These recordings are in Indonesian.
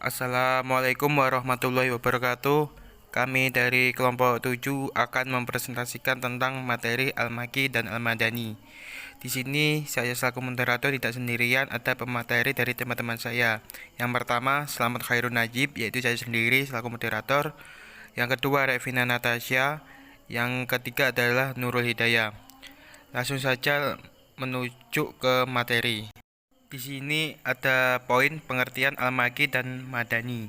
Assalamualaikum warahmatullahi wabarakatuh. Kami dari kelompok 7 akan mempresentasikan tentang materi Al-Maki dan Al-Madani. Di sini saya selaku moderator tidak sendirian, ada pemateri dari teman-teman saya. Yang pertama, Selamat Khairun Najib, yaitu saya sendiri selaku moderator. Yang kedua, Revina Natasha. Yang ketiga adalah Nurul Hidayah. Langsung saja menuju ke materi. Di sini ada poin pengertian Al-Maki dan Madani.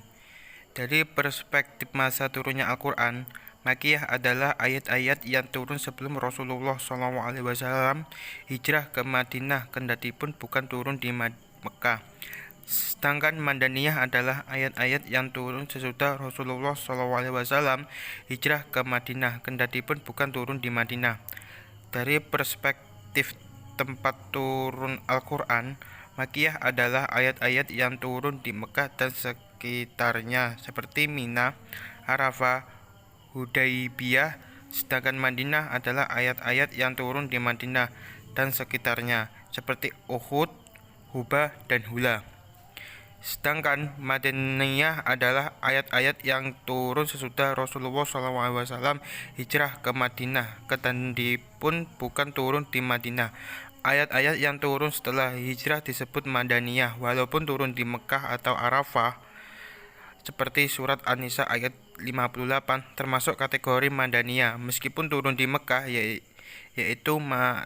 Dari perspektif masa turunnya Al-Quran, Makkiyah adalah ayat-ayat yang turun sebelum Rasulullah SAW hijrah ke Madinah, kendatipun bukan turun di Mekah. Sedangkan Madaniyah adalah ayat-ayat yang turun sesudah Rasulullah SAW hijrah ke Madinah, kendatipun bukan turun di Madinah. Dari perspektif tempat turun Al-Quran, Makkiyah adalah ayat-ayat yang turun di Mekah dan sekitarnya seperti Mina, Arafah, Hudaibiyah. Sedangkan Madinah adalah ayat-ayat yang turun di Madinah dan sekitarnya seperti Uhud, Hubah, dan Hula. Sedangkan Madaniyah adalah ayat-ayat yang turun sesudah Rasulullah SAW hijrah ke Madinah, pun bukan turun di Madinah. Ayat-ayat yang turun setelah hijrah disebut Madaniyah, walaupun turun di Mekah atau Arafah, seperti surat An-Nisa ayat 58, termasuk kategori Madaniyah, meskipun turun di Mekah, yaitu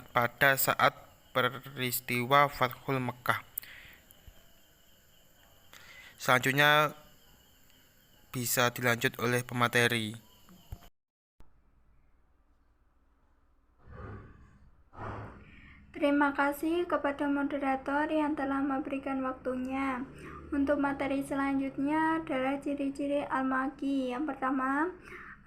pada saat peristiwa Fathul Mekah. Selanjutnya bisa dilanjut oleh pemateri. Terima kasih kepada moderator yang telah memberikan waktunya. Untuk materi selanjutnya adalah ciri-ciri Al-Maki. Yang pertama,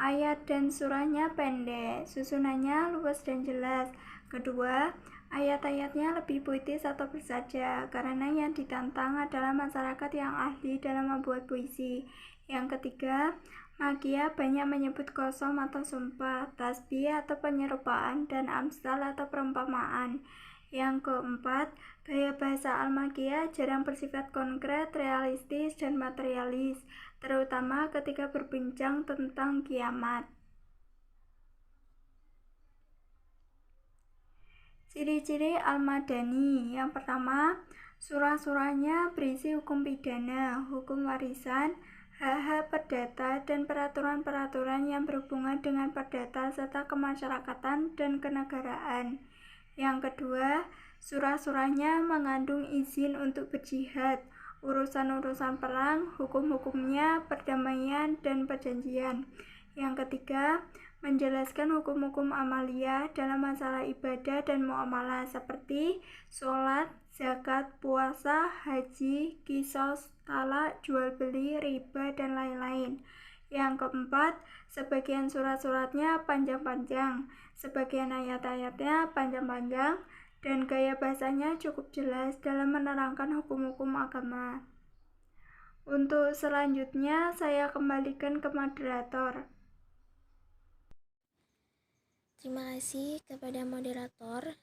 ayat dan surahnya pendek, susunannya luas dan jelas. Kedua, ayat-ayatnya lebih puitis atau bersaja, karena yang ditantang adalah masyarakat yang ahli dalam membuat puisi. Yang ketiga, Makia banyak menyebut kosam atau sumpah, tasbih atau penyerupaan, dan amsal atau perumpamaan. Yang keempat, gaya bahasa Al-Makiyah jarang bersifat konkret, realistis, dan materialis, terutama ketika berbincang tentang kiamat. Ciri-ciri Al-Madani. Yang pertama, surah-surahnya berisi hukum pidana, hukum warisan, hak-hak perdata, dan peraturan-peraturan yang berhubungan dengan perdata serta kemasyarakatan dan kenegaraan. Yang kedua, surah-surahnya mengandung izin untuk berjihad, urusan-urusan perang, hukum-hukumnya, perdamaian, dan perjanjian. Yang ketiga, menjelaskan hukum-hukum amaliyah dalam masalah ibadah dan muamalah seperti sholat, zakat, puasa, haji, kisos, talak, jual beli, riba, dan lain-lain. Yang keempat, sebagian surat-suratnya panjang-panjang, sebagian ayat-ayatnya panjang-panjang, dan gaya bahasanya cukup jelas dalam menerangkan hukum-hukum agama. Untuk selanjutnya, saya kembalikan ke moderator. Terima kasih kepada moderator.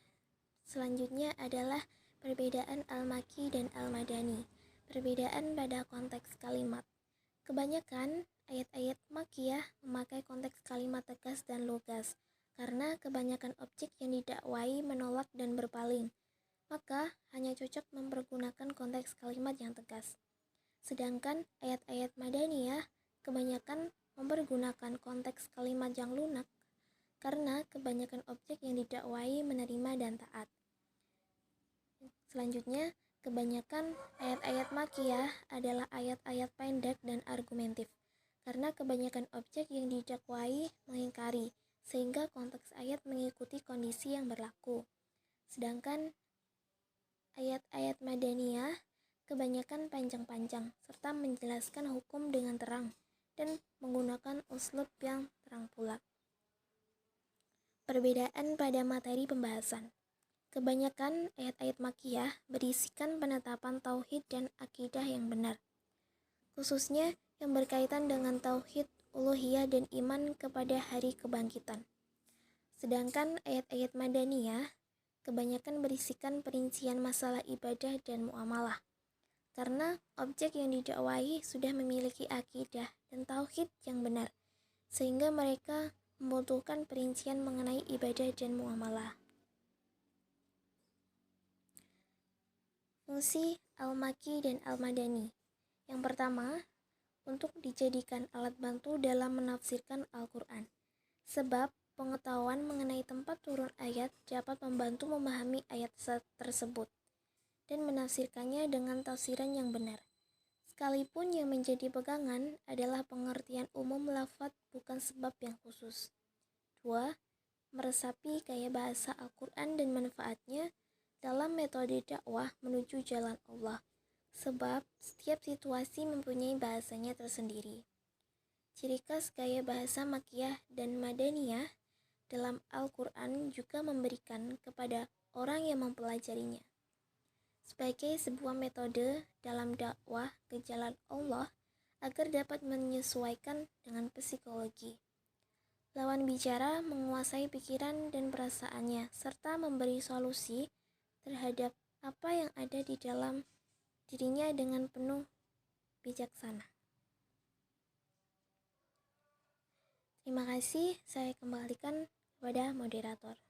Selanjutnya adalah perbedaan Al-Maki dan Al-Madani. Perbedaan pada konteks kalimat. Kebanyakan ayat-ayat Makiyah memakai konteks kalimat tegas dan lugas, karena kebanyakan objek yang didakwai menolak dan berpaling, maka hanya cocok mempergunakan konteks kalimat yang tegas. Sedangkan ayat-ayat Madaniyah kebanyakan mempergunakan konteks kalimat yang lunak, karena kebanyakan objek yang didakwai menerima dan taat. Selanjutnya, kebanyakan ayat-ayat Makiyah adalah ayat-ayat pendek dan argumentif, karena kebanyakan objek yang didakwai mengingkari, sehingga konteks ayat mengikuti kondisi yang berlaku. Sedangkan ayat-ayat Madaniyah kebanyakan panjang-panjang, serta menjelaskan hukum dengan terang, dan menggunakan uslub yang terang pula. Perbedaan pada materi pembahasan. Kebanyakan ayat-ayat Makiyah berisikan penetapan tauhid dan akidah yang benar, khususnya yang berkaitan dengan tauhid, uluhiyah, dan iman kepada hari kebangkitan. Sedangkan ayat-ayat Madaniyah kebanyakan berisikan perincian masalah ibadah dan muamalah, karena objek yang didakwahi sudah memiliki akidah dan tauhid yang benar, sehingga mereka membutuhkan perincian mengenai ibadah dan muamalah. Fungsi Al-Makki dan Al-Madani. Yang pertama, untuk dijadikan alat bantu dalam menafsirkan Al-Quran. Sebab pengetahuan mengenai tempat turun ayat dapat membantu memahami ayat tersebut dan menafsirkannya dengan tafsiran yang benar. Sekalipun yang menjadi pegangan adalah pengertian umum lafadz bukan sebab yang khusus. 2. Meresapi gaya bahasa Al-Quran dan manfaatnya dalam metode dakwah menuju jalan Allah, sebab setiap situasi mempunyai bahasanya tersendiri. Ciri khas gaya bahasa Makkiyah dan Madaniyah dalam Al-Quran juga memberikan kepada orang yang mempelajarinya sebagai sebuah metode dalam dakwah ke jalan Allah agar dapat menyesuaikan dengan psikologi lawan bicara, menguasai pikiran dan perasaannya, serta memberi solusi terhadap apa yang ada di dalam dirinya dengan penuh bijaksana. Terima kasih, saya kembalikan kepada moderator.